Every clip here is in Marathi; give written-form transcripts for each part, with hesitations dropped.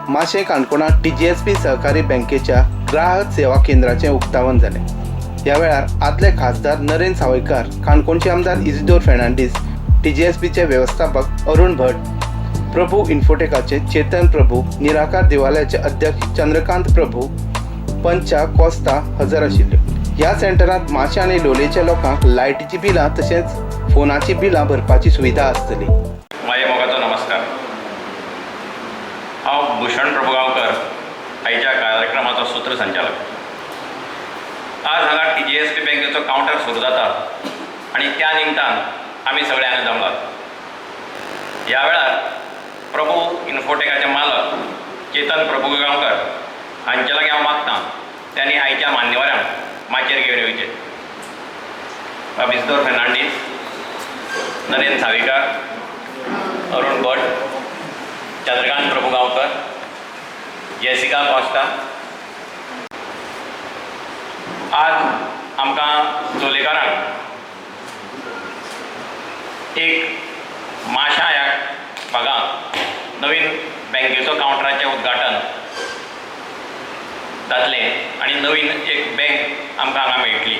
माशे काणकोणा TGSP सहकारी बँकेच्या ग्राहक सेवा केंद्राचे उक्तावण झाले। या वेळार आदले खासदार नरेंद्र सावयकार, काणकोणचे आमदार इजिदोर फेर्नांडीस, TGSPचे व्यवस्थापक अरुण भट, प्रभू इन्फोटेकाचे चेतन प्रभू, निराकार देवालयाचे अध्यक्ष चंद्रकांत प्रभू, पंचा कोस्ता हजर आशिल्ले। ह्या सेंटरात माशे आनी लोलयेच्या लोकांक लायटीची बिलां तशेंच फोनाची बिलां भरपाची सुविधा आसतली। माझ्या मोगाचो नमस्कार। हांव भूषण प्रभुगांवकर, आयच्या कार्यक्रमाचो सूत्रसंचालक। आज हांगा TGSP बँकेचो कावंटर सुरू जाता आनी त्या निमतान आमी सगळे हांगा जमलात। ह्या वेळार प्रभू इन्फोटेकाचे मालक चेतन प्रभुगांवकर हांचे लागीं हांव मागतां त्यांनी आयच्या मान्यवरांक माचयेर घेवन येवचें। बाब इजिदोर फेर्नांडीस, नरेंद्र सावयकार, अरुण भट, चंद्रकांत प्रभुगांवकर, जेसिका कोस्ता। आज आमकां लोलयेकारांक एक माशा ह्या भागांत नवीन बँकेचो कावंटराचें उद्घाटन जातलें आनी नवीन एक बँक आमकां हांगा मेळटली।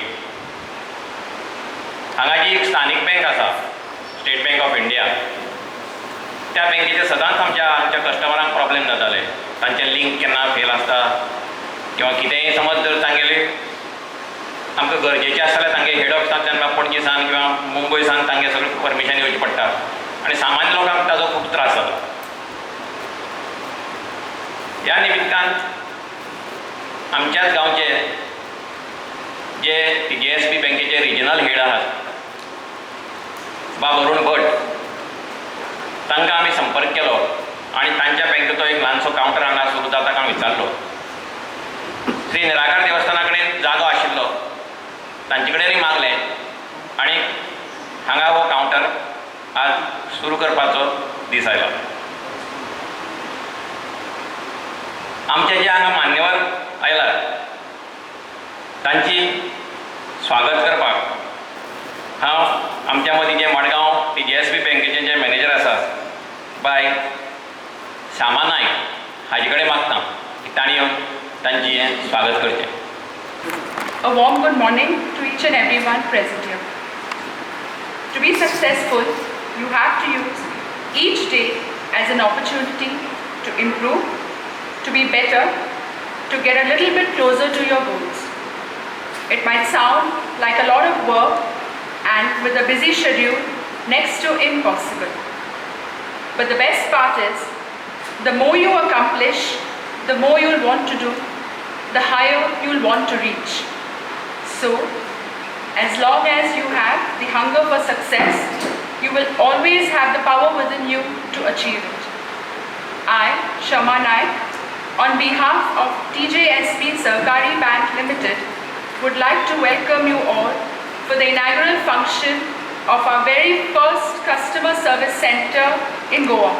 हांगा जी एक स्थानीक बँक आसा, स्टेट बँक ऑफ इंडिया, त्या बँकेचे सदांच आमच्या कस्टमरांक प्रॉब्लेम जाताले। तांचें लिंक केन्ना फेल आसता किंवा कितेंय समज जर तांगेले आमकां गरजेचें आसतालें तांगे हेड ऑफिसांतल्यान पणजेसान किंवा मुंबयसान तांगे सगळें परमिशन येवचें पडटा आनी सामान्य लोकांक ताजो खूब त्रास जाता। ह्या निमित्तान आमच्याच गांवचे जे TGSP बँकेचे रिजनल हेड आहात बाब अरुण भट, तांकां आमी संपर्क केलो आनी तांच्या बँकेचो एक ल्हानसो कावंटर हांगा सुरू जाता काय विचारलो। श्री निराकार देवस्थाना कडेन जागो आशिल्लो, तांचे कडेनय मागलें आनी हांगा हो कावंटर आज सुरू करपाचो दीस आयलो। आमचे जे हांगा मान्यवर आयला तांची स्वागत करपाक हांव आमच्या मदीं जे मडगांव TGSP बँकेचे जे मॅनेजर आसात बाय श्यामा नायक हाजे कडेन मागतां की तांणी येवन तांची हें स्वागत करचें। A warm good morning to each and everyone present here. To be successful, you have to use each day as an opportunity to improve, to be better, to get a little bit closer to your goals. It might sound like a lot of work and with a busy schedule, next to impossible. But the best part is, the more you accomplish, the more you'll want to do, the higher you'll want to reach. So, as long as you have the hunger for success, you will always have the power within you to achieve it. I, Shama Naik, on behalf of TGSP Sahkari Bank Limited, would like to welcome you all for the inaugural function of our very first customer service center in Goa.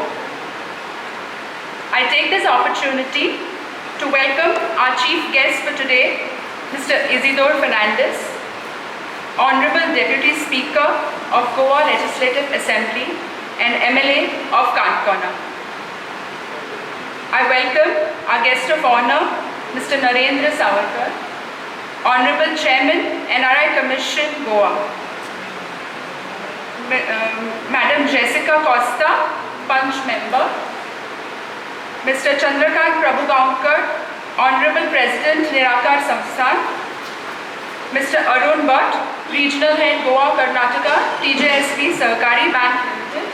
I take this opportunity to welcome our chief guest for today, Mr. Isidore Fernandes, Honorable Deputy Speaker of Goa Legislative Assembly and MLA of Kankona. I welcome our guest of honor, Mr. Narendra Savarkar, Honorable Chairman, NRI Commission, Goa. Madam Jessica Costa, Punch Member. Mr. Chandrakant Prabhugaonkar, Honorable President, Nirakar Samsthan. Mr. Arun Bhatt, Regional Head, Goa, Karnataka, TGSP Sahkari Bank Limited.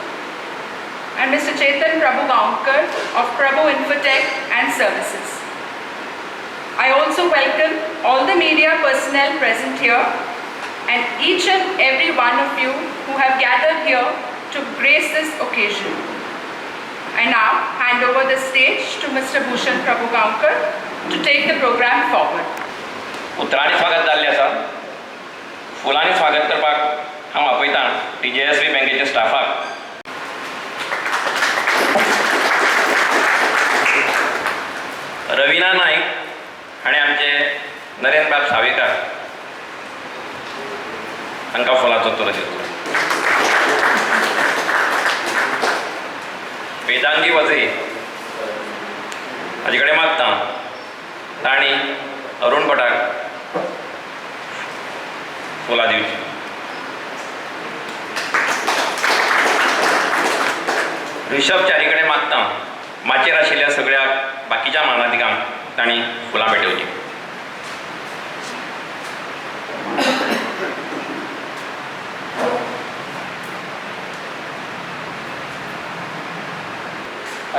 And Mr. Chetan Prabhugaonkar of Prabhu Infotech and Services. I also welcome all the media personnel present here and each and every one of you who have gathered here to grace this occasion. I now hand over the stage to Mr. Bhushan Prabhugaonkar to take the program forward. उतरांनी स्वागत जाल्लें आसा। फुलांनी स्वागत करपाक हांव आपयतां TGSP बँकेच्या स्टाफाक। रविना नाईक हाणें आमचे नरेंद्र बाब सावयकार हांकां फुलांचो तोर दिवचो। वेदांगी वजई म्हाजे कडेन मागता ताणी अरुण भटाक फुलां दिवची. ऋषभ च्यारी कडेन मागता माचेर आशिल्ल्या सगळ्या बाकीच्या मानाधिकांक ताणी फुलां भेटोवची.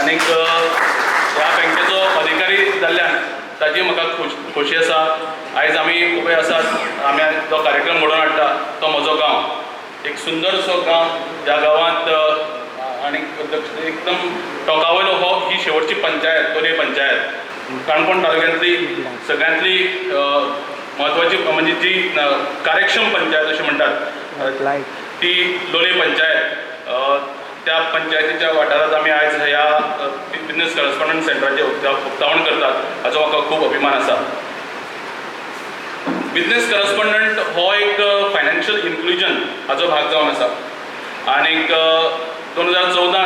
आनीक ह्या बँकेचो अधिकारी जाल्ल्यान ताजी म्हाका खोशी आसा. आयज आमी उबे आसात, आमी जो कार्यक्रम घडोवन हाडटा तो म्हजो गांव, एक सुंदरसो गांव, ज्या गांवांत आनीक एकदम टोकावयलो हो ही शेवटची पंचायत, लोलये पंचायत, काणकोण तालुक्यांतली सगळ्यांतली म्हत्वाची म्हणजे जी कार्यक्षम पंचायत अशी म्हणटात ती लोलये पंचायत. त्या पंचायतीच्या वाठारांत आमी आयज ह्या बिझनेस करस्पॉन्डंट सेंटराचें उक्तावण करतात, हाचो म्हाका खूब अभिमान आसा. बिझनेस करस्पॉन्डंट हो एक फायनान्शियल इन्क्लुजन हाचो भाग जावन आसा. आनीक 2014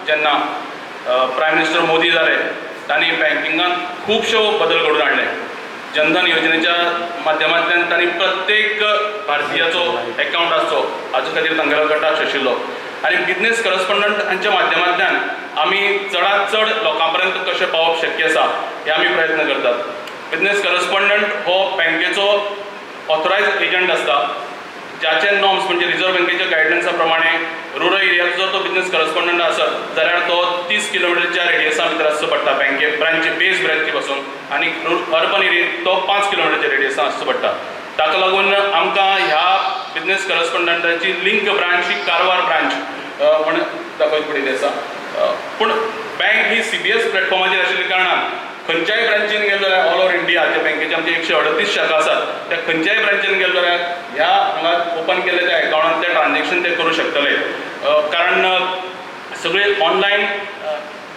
जेन्ना प्रायम मिनिस्टर मोदी जाले तांणी बँकिंगांत खुबश्यो बदल घडोवन हाडले. जनधन योजनेच्या माध्यमांतल्यान तांणी प्रत्येक भारतीयाचो अकावंट आसचो हाचे खातीर तांगेलो कटाक्ष आशिल्लो. आनी बिझनेस करस्पॉन्डंट हांच्या माध्यमांतल्यान आमी चडांत चड लोकां पर्यंत कशें पावप शक्य आसा हे आमी प्रयत्न करतात. बिझनेस करस्पॉन्डंट हो बँकेचो ऑथोरायज्ड एजंट आसता, ज्याचे नॉर्म्स म्हणजे रिझर्व्ह बँकेच्या गायडलायन्सा प्रमाणे रुरल एरियाचो जर तो बिझनेस करस्पॉन्डंट आसत जाल्यार तो 30 किलोमिटरच्या रेडियसा भितर आसचो पडटा बँके ब्रांच बेस ब्रांची पासून, आनी अर्बन एरियेत तो 5 किलोमिटरच्या रेडियसान आसचो पडटा. ताका लागून आमकां ह्या बिझनेस करस्पॉन्डंटाची लिंक ब्रांच ही कारवार ब्रांच म्हण दाखोवची पडिल्ली आसा. पूण बँक ही CBS प्लॅटफॉर्माचेर आशिल्ल्या कारणान खंयच्याय ब्रांचीन गेलो जाल्यार ऑल ओव्हर इंडिया जे बँकेचे आमचे 138 शाखा आसात, त्या खंयच्याय ब्रांचीन गेलो जाल्यार ह्या हांगा ओपन केल्ल्या त्या अकावंटांतले ट्रान्झॅक्शन ते करूं शकतले. कारण सगळे ऑनलायन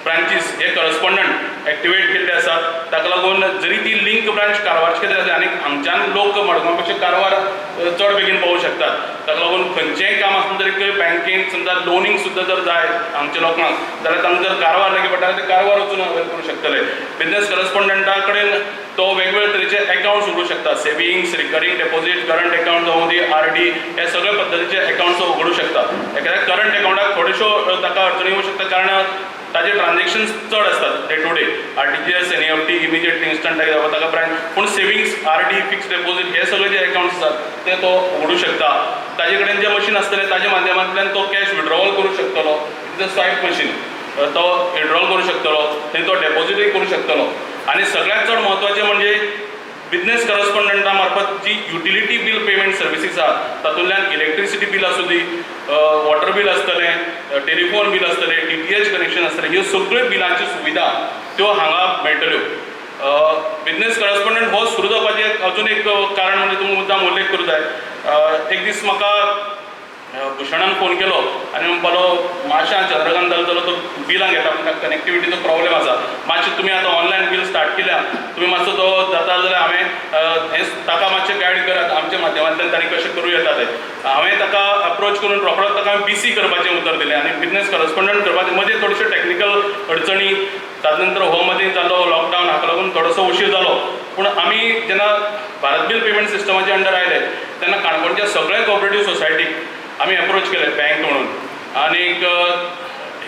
ब्रांचीस हे करस्पॉन्डंट एक्टिवेट केल्ले आसात. ताका लागून जरी ती लिंक ब्रांच कारवारची जाल्यार आनी हांगच्यान लोक मडगांव पेक्षा कारवार चड बेगीन पावूंक शकतात. ताका लागून खंयचेंय काम आसूं जरी बँकेन समजा लोनींग सुद्दां जर जाय हांगच्या लोकांक जाल्यार तांकां जर कारवार लागीं पडटा ते कारवार वचून अवेल करूं शकतले. बिझनेस करस्पॉन्डंटा कडेन तो वेगवेगळे तरेचे अकावंट्स उगडूं शकता, सेविंग्स, रिकरिंग डेपॉझिट, करंट अकावंट जावं दी RD हे सगळे पद्दतीचे अकावंट्स उगडूं शकता. एखाद्या करंट अकावंटाक थोड्योश्यो ताका अडचणी येवंक शकता कारण ताजे ट्रान्झॅक्शन्स चड आसतात day to day, RTGS, NEFT, immediately instant जावं ताका ब्रांच. पूण सेविंग्स, RD, फिक्स्ड डेपॉझिट हे सगळे जे अकावंट्स आसात ते तो उगडूं शकता. ताजे कडेन जे मशीन आसतलें ताजे माध्यमांतल्यान तो कॅश विड्रॉवल करूं शकतलो. इट्स अ स्वायप मशीन, तो विड्रॉवल करूं शकतलो, थंय तो डेपॉझिटूय करूं शकतलो. आनी सगळ्यांत चड म्हत्वाचें म्हणजे बिझनेस करस्पॉन्डंटा मार्फत जी युटिलिटी बिल पेमेंट सर्विसीस आसा तातूंतल्यान इलेक्ट्रिसिटी बिल आसूं दी, वॉटर बिल आसतलें, टेलिफोन बिल आसतलें, DTH कनेक्शन आसतलें, ह्यो सगळ्यो बिलांची सुविधा त्यो हांगा मेळटल्यो. बिझनेस करस्पॉन्डंट हो सुरू जावपाचें अजून एक कारण म्हणजे तुमकां मुद्दाम उल्लेख करूं जाय. एक दीस म्हाका भुशणान फोन केलो आनी म्हणपालो मातशें चंद्रकांत जालो तो बिलां घेता पूण ताका कनेक्टिविटीचो प्रॉब्लेम आसा, मातशें तुमी आतां ऑनलायन बिल स्टार्ट केल्या, तुमी मातसो तो जाता जाल्यार हांवें हें ताका मातशें गायड करात आमच्या माध्यमांतल्यान ताणी कशें करूं येता तें. हांवें ताका अप्रोच करून रोखडोच ताका हांवें BC करपाचें उतर दिलें आनी बिझनेस करस्पॉन्डंट करपाचें मदीं थोड्योश्यो टॅक्निकल अडचणी, ताजे नंतर हो मदीं जालो लॉकडावन, हाका लागून थोडोसो उशीर जालो. पूण आमी जेन्ना भारत बील पेमेंट सिस्टमाच्या अंडर आयले तेन्ना काणकोणच्या सगळ्या कोऑपरेटीव सोसायटीक आमी अप्रोच केले बँक म्हणून. आनीक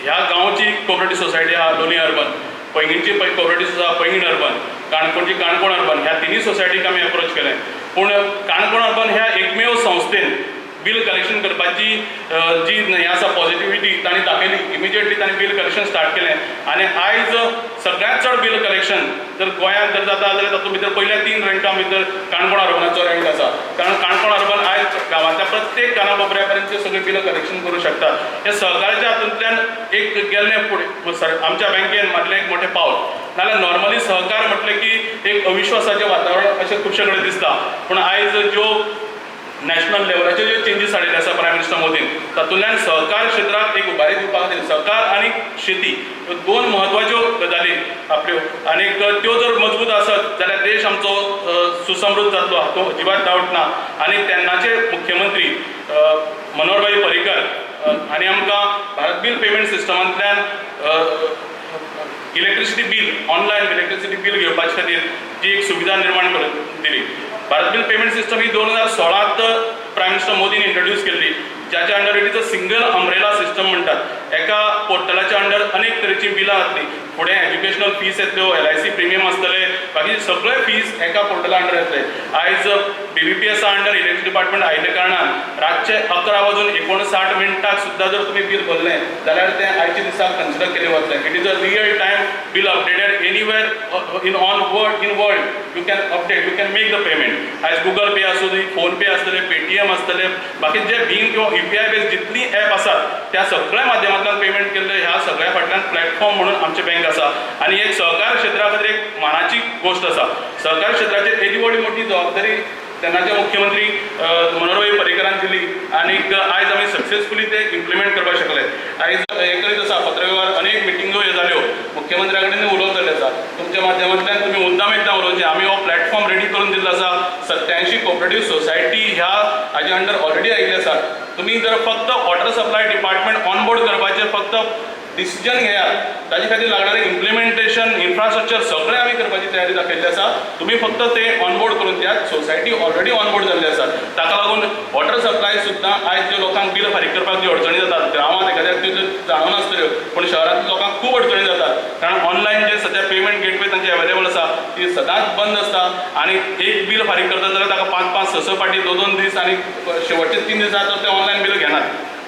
ह्या गांवची कोऑपरेटीव सोसायटी आहा लोलये अर्बन, पैंगीणची कोऑपरेटीव आसा पैंगीण अर्बन, काणकोणची काणकोण अर्बन, ह्या तिनूय सोसायटीक आमी अप्रोच केलें. पूण काणकोण अर्बन ह्या एकमेव संस्थेन बिल कलेक्शन करपाची जी हें आसा पॉझिटिव्हिटी तांणी दाखयली. इमिजिएटली तांणी बिल कलेक्शन स्टार्ट केलें आनी आयज सगळ्यांत चड बिल कलेक्शन जर गोंयांत जर जाता जाल्यार तातूंत भितर पयल्या 3 रँका भितर काणकोण अर्बनाचो रँक आसा. कारण काणकोण अर्बन आयज गांवांतल्या प्रत्येक कानाकोपऱ्या पर्यंत सगळें बिल कलेक्शन करूं शकतात. हे सहकाराच्या हातूंतल्यान एक गेल्लें फुडें आमच्या बँकेन मारलें एक मोठें पावल. नाल्यार नॉर्मली सहकार म्हटलें की एक अविश्वासाचें वातावरण अशें खुबशे कडेन दिसता. पूण आयज ज्यो नॅशनल लेवलाचे जे चेंजीस हाडिल्ले आसा प्रायम मिनिस्टर मोदीन तातूंतल्यान सहकार क्षेत्राक एक उबारी दिवपा खातीर सहकार आनी शेती ह्यो 2 म्हत्वाच्यो गजाली आपल्यो. आनीक त्यो जर मजबूत आसत जाल्यार देश आमचो सुसमृद्ध जातलो हातूंत अजिबात डावट ना. आनी तेन्नाचे मुख्यमंत्री मनोहरभाई पर्रीकर हांणी आमकां भारत बील पेमेंट सिस्टमांतल्यान electricity bill online electricity bill घेवपाचे खातीर जी एक सुविधा निर्माण करून दिली. भारत बिल पेमेंट सिस्टम ही 2016 प्रायम मिनिस्टर मोदीन इंट्रोड्यूस केल्ली, ज्याच्या under it is a single umbrella system म्हणटात. एका पोर्टलाच्या अंडर अनेक तरेची बिलां जातली. फुडें एज्युकेशनल फीस येतल्यो, LIC प्रिमियम आसतले, बाकीचे सगळे फीस एका पोर्टला अंडर येतले. आयज BBPS अंडर इलेक्ट्रिसिटी डिपार्टमेंट आयिल्ल्या कारणान रातचे 11:59 सुद्धा जर तुम्ही बिल भरलें जाल्यार तें आयच्या दिसाक कन्सिडर केलें वतलें. It is a real time bill updated anywhere in world you can update, you can make the payment. आयज गुगल पे आसूं दी, फोन पे आसतले, पेटीएम आसतले, बाकी जे भीम किंवा UPI बेस्ड जितली ॲप आसात त्या सगळ्या माध्यमांतल्यान पेमेंट केल्ले. ह्या सगळ्या फाटल्यान प्लॅटफॉर्म म्हणून आमचे बँक आसा. आणि एक सहकार क्षेत्रा खातीर एक मानाची गोष्ट आसा. सहकार क्षेत्राचेर येदी व्हडली मोठी जबाबदारी तेन्नाचे मुख्यमंत्री मनोहरभाई पर्रीकरान दिली आणि आयज आमी सक्सेसफुली ते इम्प्लिमेंट करपाक शकले. आयज हें करीत आसा पत्रव्यवहार अनेक मिटिंगो जाल्यो, मुख्यमंत्र्या कडेन उलोवप जाल्लें आसा. तुमच्या माध्यमांतल्यान तुमी मुद्दाम एकदां उलोवचें. आमी हो प्लॅटफॉर्म रेडी करून दिल्लो आसा. 87 कोऑपरेटिव्ह सोसायटी ह्या हाजे अंडर ऑलरेडी आयिल्ले आसात. तुम्ही जर फक्त वॉटर सप्लाय डिपार्टमेंट ऑनबोर्ड करपाचें फक्त डिसिजन घेयात, ताजे खातीर लागणारे इम्प्लिमेंटेशन इन्फ्रास्ट्रक्चर सगळें आमी करपाची तयारी दाखयल्ली आसा. तुम्ही फक्त ते ऑनबोर्ड करून दियात. सोसायटी ऑलरेडी ऑनबोर्ड जाल्ली आसा. ताका लागून वॉटर सप्लाय सुद्दां आयज जे लोकांक बिल फारीक करपाक ज्यो अडचणी जातात, गांवांत एखाद्याक त्यो जाणनासतल्यो, पूण शहरांतल्या लोकांक खूब अडचणी जातात. कारण ऑनलायन जे सध्या पेमेंट गेटवे तांचे अवेलेबल आसा ती सदांच बंद आसता. आणि एक बिल फारीक करता जाल्यार ताका 5-5, 6 फाटी 2-2 दीस आणि शेवटचे 3 दिसां तर ते ऑनलायन बिल घेनात.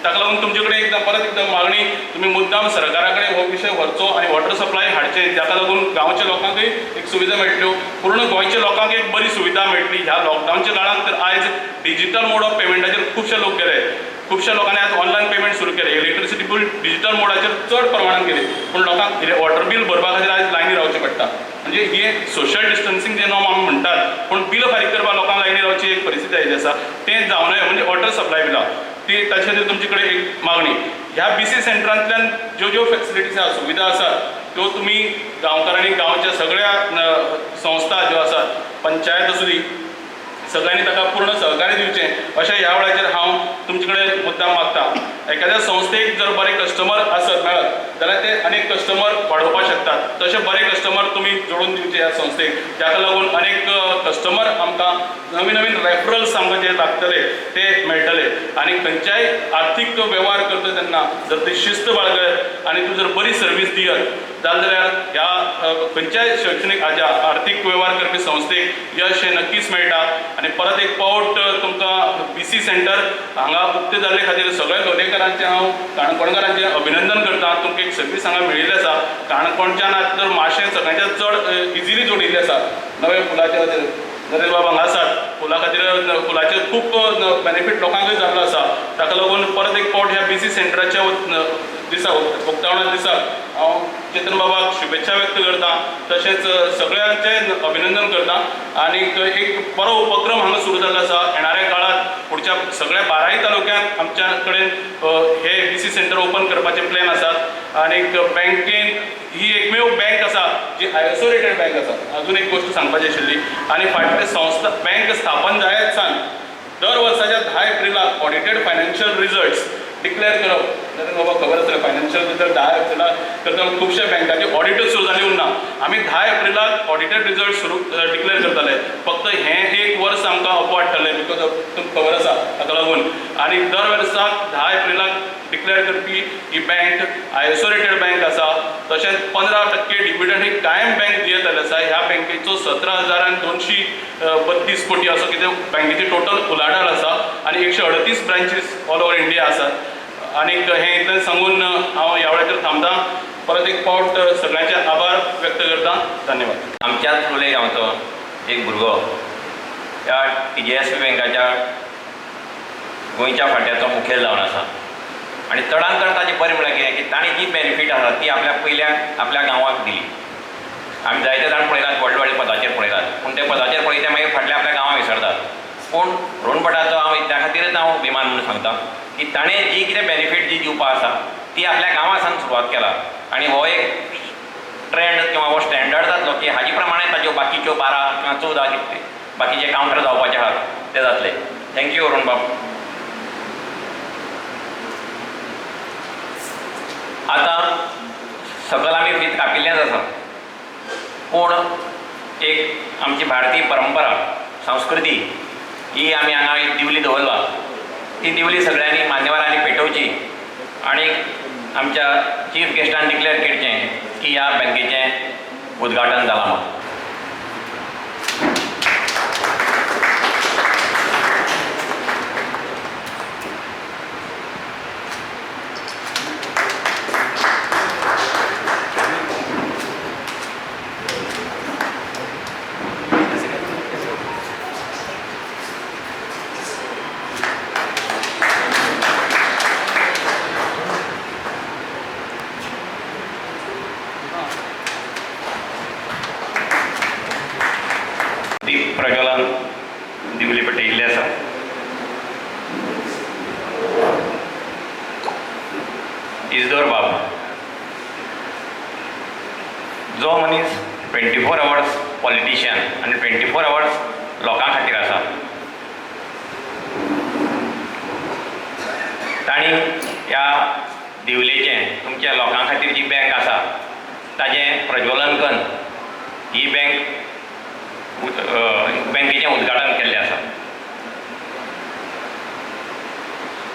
ताका लागून तुमचे कडेन परत एकदा मागणी, तुम्ही मुद्दाम सरकारा कडेन हो विशय व्हरचो आणि वॉटर सप्लाय हाडचे, जाका लागून गांवच्या लोकांकय एक सुविधा मेळटल्यो, पूर्ण गोंयच्या लोकांक एक बरी सुविधा मेळटली. ह्या लॉकडाऊनच्या काळात तर आयज डिजिटल मोड ऑफ पेमेंटाचेर खुबशे लोक गेले. खुबशा लोकांनी आज ऑनलायन पेमेंट सुरू केले. इलेक्ट्रिसिटी बिल डिजिटल मोडाचेर चड प्रमाणात केली, पूण लोकांक वॉटर बिल भरपा खातीर आयज लायनी रावचें पडटा. म्हणजे ही एक सोशल डिस्टन्सिंग जे नॉर्म आमी म्हणटात, पूण बिल फारीक करपाक लोकांक लायनी रावची एक परिस्थिती आयिल्ली आसा. तें जावं नये. म्हणजे वॉटर सप्लाय बिलां ती ताचे खातीर तुमचे कडेन एक मागणी. ह्या BC सेंटरांतल्यान ज्यो फॅसिलिटीज आसा, सुविधा आसात, त्यो तुमी गांवकारांनी गांवच्या सगळ्या संस्था ज्यो आसात, पंचायत आसूं दी, सगळ्यांनी ताका पूर्ण सहकार्य दिवचें अशें ह्या वेळाचेर हांव तुमचे कडेन मुद्दाम मागता. एखाद्या संस्थेक जर बरे कस्टमर आसत मेळत जाल्यार ते अनेक कस्टमर वाडोवपाक शकतात. तशे बरे कस्टमर तुमी जोडून दिवचे ह्या संस्थेक, जाका लागून अनेक कस्टमर आमकां नवीन नवीन रेफरल्स आमकां जे लागतले ते मेळटले. आणि खंयच्याय आर्थीक वेव्हार करता तेन्ना जर ती शिस्त बाळगत आणि तूं जर बरी सर्वीस दियत जाल्यार ह्या खंयच्याय शैक्षणीक हाज्या आर्थीक वेव्हार करपी संस्थेक यश हें नक्कीच मेळटा. आणि परत एक पावट तुमकां BC सेंटर हांगा उक्ते जाल्ले खातीर सगळ्या लोलयेकारांचें हांव काणकोणकारांचें अभिनंदन करता. तुमकां एक सर्वीस हांगा मेळिल्ली आसा. काणकोणच्यान आतां तर मातशें सगळ्यांच्या चड इजिली जोडिल्लें आसा नवे पुलाच्या खातीर. नरेश बाब हांगा आसात, पुला खातीर पुलाचे खूब बेनिफीट लोकांकय जाल्लो आसा. ताका लागून परत एक पावट ह्या BC सेंटराच्या दिसाक उक्तावणा दिसाक हांव चेतन बाबाक शुभेच्छा व्यक्त करता. तशेंच सगळ्यांचें अभिनंदन करता. आणि एक बरो उपक्रम हांगा सुरू जाल्लो आसा. येणाऱ्या काळात पुढच्या सगळ्या 12 तालुक्यांत आमच्या कडेन हे BC सेंटर ओपन करपाचे प्लॅन आसात. आणि बँकेन ही एकमेव बँक आसा जी ISO रेटेड बँक आसा. अजून एक गोष्ट सांगपाची आशिल्ली. आणि फाटले संस्था बँक स्थापन जायत सान दर वर्साच्या 10 एप्रिलाक ऑडिटेड फायनान्शियल रिजल्ट्स डिक्लेअर करप. नरेंद्र बाबा खबर आसतलें, फायनान्शियल रिजल्ट 10 एप्रिलाक करता. खुबशा बँकांची ऑडिटच सुरू जाली उरना. आमी 10 एप्रिलाक ऑडिटेड रिजल्ट सुरू डिक्लेअर करताले. फक्त हें एक वर्स आमकां अपवाडटलें बिकॉज ऑफ तुमकां खबर आसा ताका लागून. आणि दर वर्साक 10 एप्रिलाक डिक्लेअर करपी ही बँक ISO रेटेड बँक आसा. तशेंच 15% डिविडंड ही कायम बँक दियत आयली आसा. ह्या बँकेचो 17,232 कोटी असो कितें बँकेची टोटल उलाढाल आसा. आणि 138 ब्रांचीस ऑल ओव्हर इंडिया आसात. आणि हें इतलें सांगून हांव ह्या वेळाचेर थांबतां. परत एक पावट सगळ्यांचे आभार व्यक्त करता. धन्यवाद. आमच्याच लोलये गांवचो एक भुरगो ह्या TJSP बँकाच्या गोंयच्या फाट्याचो मुखेल जावन आसा. आणि चडांत चड ताजें बरें म्हळ्यार कितें की ताणें जी बेनिफीट आसा ती आपल्या गांवाक दिली. आमी जायते जाण पळयतात, व्हडले व्हडले पदाचेर पळयतात, पूण ते पदाचेर पळयता मागीर फाटल्या आपल्या गांवां विसरतात. पूण रोणपटाचो हांव त्या खातीरच हांव अभिमान म्हणून सांगता की ताणें जी कितें बेनिफीट जी दिवपाक आसा ती आपल्या गांवां सावन सुरवात केला. आणि हो एक ट्रेंड किंवा हो स्टँडर्ड जातलो की हाजे प्रमाणे ताज्यो बाकीच्यो 12 किंवा 14 बाकीचे कावंटर जावपाचे आहात ते जातले. थँक्यू अरुण बाब. आता सकल आमी फीत कापिल्लेंच आसा, पूण एक आमची भारतीय परंपरा संस्कृती ही आमी हांगा एक दिवली दवरला. ती दिवली सगळ्यांनी मान्यवरांनी पेटोवची आनी आमच्या चीफ गेस्टान डिक्लेअर करचें की ह्या बँकेचें उद्घाटन जालां म्हणून. दीप प्रज्वलन दिवली पेटयिल्ली आसा. इजदोर बाब जो मनीस 24 आवर्स पॉलिटिशियन आनी 24 आवर्स लोकां खातीर आसा, तांणी ह्या दिवलेचें तुमच्या लोकां खातीर जी बँक आसा ताजें प्रज्वलन करून ही बँकेचें उद्घाटन केल्लें आसा.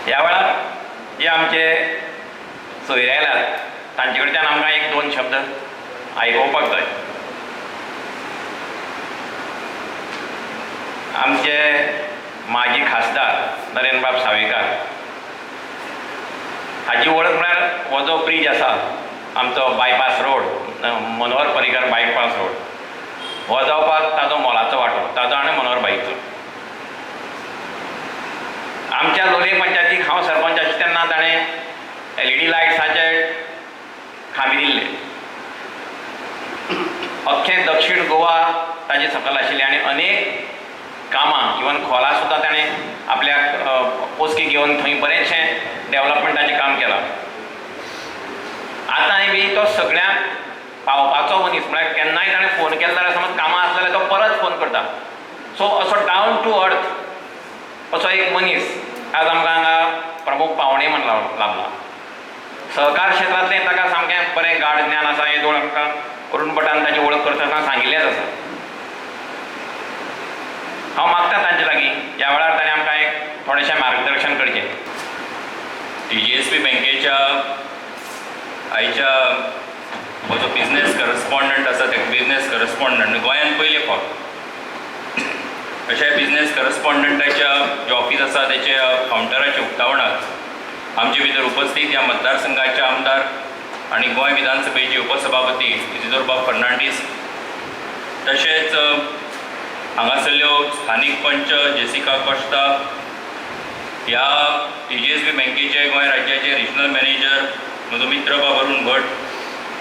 ह्या वेळार जे आमचे सोयरे आयल्यात तांचे कडच्यान आमकां एक दोन शब्द आयकोवपाक जाय. आमचे माजी खासदार नरेंद्रबाब सावयकार हाची वळख म्हळ्यार हो जो ब्रीज आसा आमचो bypass road, Manohar Parrikar bypass road, हो जावपाक ताजो मोलाचो वांटो, ताजो आनी मनोहर बाईचो. आमच्या लोलये पंचायतीक हांव सरपंच आशिल्लो तेन्ना ताणें LED लायट्साचे खांबे दिल्ले. अख्खें दक्षिण गोवा ताजे सकल आशिल्लें आनी अनेक कामां इवन खोला सुद्दां ताणें आपल्याक पोसकी घेवन थंय बरेंचशें डेवलपमेंटाचें काम केलां. आतांय बी तो सगळ्यांक पावपाचो मनीस, म्हळ्यार केन्नाय ताणें फोन केलो जाल्यार समज कामां आसलें जाल्यार तो परत फोन करता. सो असो डावन टू अर्थ असो एक मनीस आज आमकां हांगा प्रमुख पावणे म्हण लाभला. सहकार क्षेत्रांतलें ताका सामकें बरें गाढ ज्ञान आसा हें दोळ आमकां अरुण भटान ताची वळख करतना सांगिल्लेंच आसा. हांव मागता तांचे लागीं ह्या वेळार ताणें आमकां एक थोडेंशें मार्गदर्शन करचें. TGSP बँकेच्या आयच्या हो जो बिझनेस करस्पॉन्डंट आसा ते बिझनेस करस्पॉन्डंट गोंयांत पयले फावट अशा बिझनेस करस्पॉन्डंटाच्या जे ऑफिस आसा तेच्या कावंटराच्या उक्तावणाक आमचे भितर उपस्थित ह्या मतदारसंघाचे आमदार आनी गोंय विधानसभेचे उपसभापती इजिदोर बाब फर्नांडीस, तशेंच हांगासरल्यो स्थानीक पंच जेसिका कोस्ता, ह्या TGSP बँकेचे गोंय राज्याचे रिजनल मॅनेजर म्हजो मित्र बाब अरुण भट,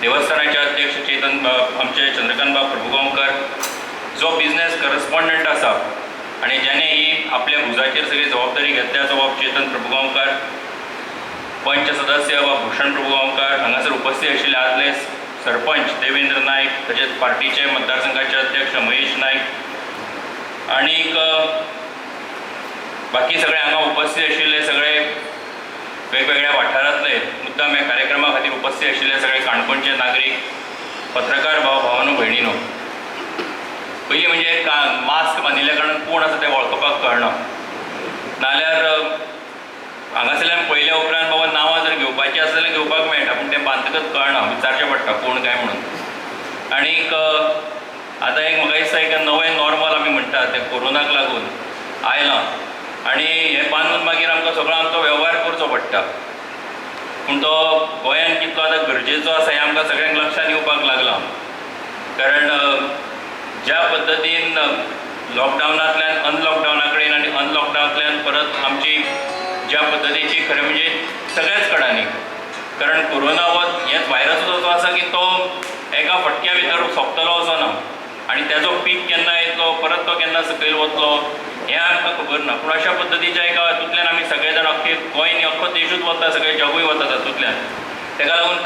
देवस्थानाचे अध्यक्ष चेतन आमचे चंद्रकांत बाब प्रभुगांवकर, जो बिझनेस करस्पॉन्डंट आसा आनी जेणे ही आपल्या भुजाचेर सगळी जबाबदारी घेतल्या तो बाब चेतन प्रभुगांवकर, पंच सदस्य बाब भूषण प्रभुगांवकर, हांगासर उपस्थित आशिल्ले आदले सरपंच देवेंद्र नायक, तशेंच पार्टीचे मतदारसंघाचे अध्यक्ष महेश नायक आनीक बाकी सगळे हांगा उपस्थित आशिल्ले सगळे वेगवेगळ्या वाठारांतले मुद्दाम ह्या कार्यक्रमा खातीर उपस्थित आशिल्ले सगळे काणकोणचे नागरीक, पत्रकार भाव भावानो भयणीनो, पयलीं म्हणजे मास्क बांदिल्ल्या कारणान कोण आसा तें वळखपाक कळना, नाल्यार हांगासरल्यान पयल्या उपरांत बाबा नांवां जर घेवपाचीं आसत जाल्यार घेवपाक मेळटा, पूण तें बांदतकच कळना, विचारचें पडटा कोण काय म्हणून. आनीक आतां एक म्हाका दिसता एक नवें नॉर्मल आमी म्हणटात तें कोरोनाक लागून आयलां आनी हें बांदून मागीर आमकां सगळो आमचो वेव्हार करचो पडटा. पूण तो गोंयांत कितलो आतां गरजेचो आसा हें आमकां सगळ्यांक लक्षांत येवपाक लागलां. कारण ज्या पद्दतीन लॉकडावनांतल्यान अनलॉकडावना कडेन आनी अनलॉकडावनांतल्यान परत आमची ज्या पद्दतीची खरें म्हणजे सगळ्याच कडांनी, कारण कोरोना हो हेच व्हायरस असो आसा की तो एका फटक्या भितर सोंपतलो असो ना आनी तेजो पीक केन्ना येतलो, परत तो केन्ना सकयल वतलो हें आमकां खबर ना. पूण अशा पद्दतीच्या एका हातूंतल्यान आमी सगळे जाण अख्खे गोंय न्ही अख्खो देशूच वता, सगळे जगूय वता तातूंतल्यान. तेका लागून